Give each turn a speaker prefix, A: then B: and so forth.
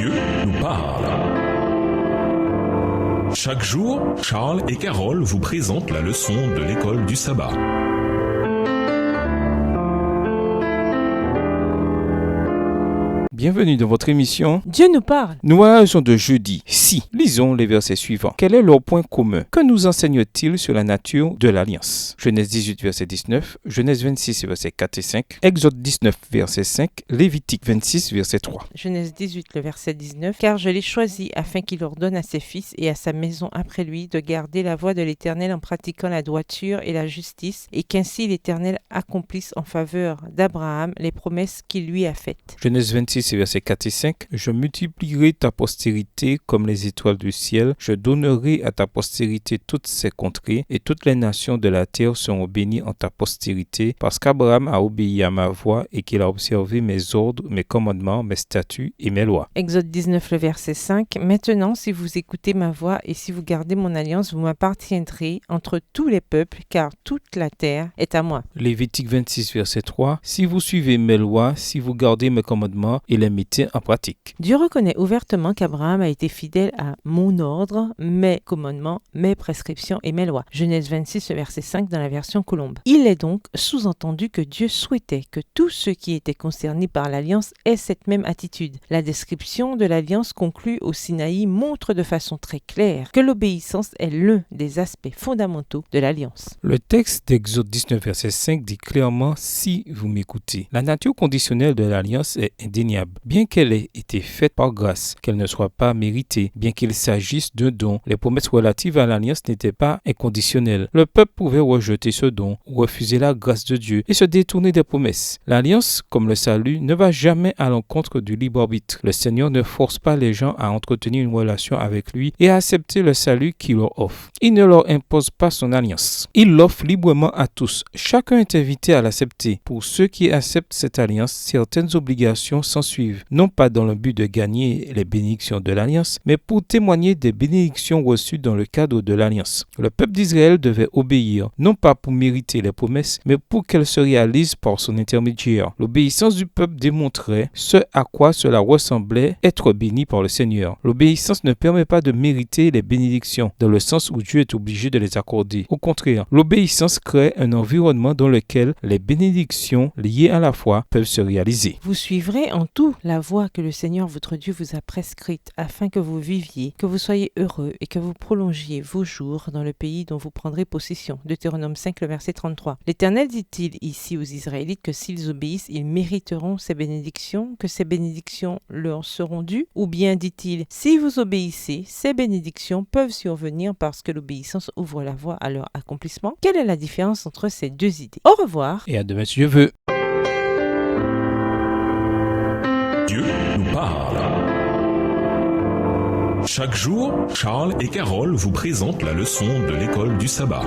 A: Dieu nous parle. Chaque jour, Charles et Carole vous présentent la leçon de l'école du sabbat.
B: Bienvenue dans votre émission
C: Dieu nous parle.
B: Nous voilà de jeudi. Si, lisons les versets suivants. Quel est leur point commun? Que nous enseigne-t-il sur la nature de l'alliance? Genèse 18, verset 19, Genèse 26, verset 4 et 5, Exode 19, verset 5, Lévitique 26, verset 3.
C: Genèse 18, le verset 19. Car je l'ai choisi afin qu'il ordonne à ses fils et à sa maison après lui de garder la voie de l'Éternel en pratiquant la droiture et la justice, et qu'ainsi l'Éternel accomplisse en faveur d'Abraham les promesses qu'il lui a faites.
B: Genèse 26, versets 4 et 5. Je multiplierai ta postérité comme les étoiles du ciel. Je donnerai à ta postérité toutes ces contrées, et toutes les nations de la terre seront bénies en ta postérité, parce qu'Abraham a obéi à ma voix et qu'il a observé mes ordres, mes commandements, mes statuts et mes lois.
C: Exode 19, le verset 5. Maintenant, si vous écoutez ma voix et si vous gardez mon alliance, vous m'appartiendrez entre tous les peuples, car toute la terre est à moi.
B: Lévitique 26, verset 3. Si vous suivez mes lois, si vous gardez mes commandements et les mettez en pratique.
C: Dieu reconnaît ouvertement qu'Abraham a été fidèle à mon ordre, mes commandements, mes prescriptions et mes lois. Genèse 26, verset 5 dans la version Colombe. Il est donc sous-entendu que Dieu souhaitait que tous ceux qui étaient concernés par l'alliance aient cette même attitude. La description de l'alliance conclue au Sinaï montre de façon très claire que l'obéissance est l'un des aspects fondamentaux de l'alliance.
B: Le texte d'Exode 19, verset 5 dit clairement « si vous m'écoutez ». La nature conditionnelle de l'alliance est indéniable. Bien qu'elle ait été faite par grâce, qu'elle ne soit pas méritée, bien qu'il s'agisse d'un don, les promesses relatives à l'alliance n'étaient pas inconditionnelles. Le peuple pouvait rejeter ce don, refuser la grâce de Dieu et se détourner des promesses. L'alliance, comme le salut, ne va jamais à l'encontre du libre arbitre. Le Seigneur ne force pas les gens à entretenir une relation avec lui et à accepter le salut qu'il leur offre. Il ne leur impose pas son alliance. Il l'offre librement à tous. Chacun est invité à l'accepter. Pour ceux qui acceptent cette alliance, certaines obligations s'ensuivent. Non pas dans le but de gagner les bénédictions de l'Alliance, mais pour témoigner des bénédictions reçues dans le cadre de l'Alliance. Le peuple d'Israël devait obéir, non pas pour mériter les promesses, mais pour qu'elles se réalisent par son intermédiaire. L'obéissance du peuple démontrait ce à quoi cela ressemblait être béni par le Seigneur. L'obéissance ne permet pas de mériter les bénédictions, dans le sens où Dieu est obligé de les accorder. Au contraire, l'obéissance crée un environnement dans lequel les bénédictions liées à la foi peuvent se réaliser.
C: Vous suivrez en tout la voie que le Seigneur votre Dieu vous a prescrite afin que vous viviez, que vous soyez heureux et que vous prolongiez vos jours dans le pays dont vous prendrez possession. Deutéronome 5, le verset 33. L'Éternel dit-il ici aux Israélites que s'ils obéissent, ils mériteront ces bénédictions, que ces bénédictions leur seront dues? Ou bien dit-il, si vous obéissez, ces bénédictions peuvent survenir parce que l'obéissance ouvre la voie à leur accomplissement? Quelle est la différence entre ces deux idées? Au revoir.
B: Et à demain si Dieu veut.
A: Dieu nous parle. Chaque jour, Charles et Carole vous présentent la leçon de l'école du sabbat.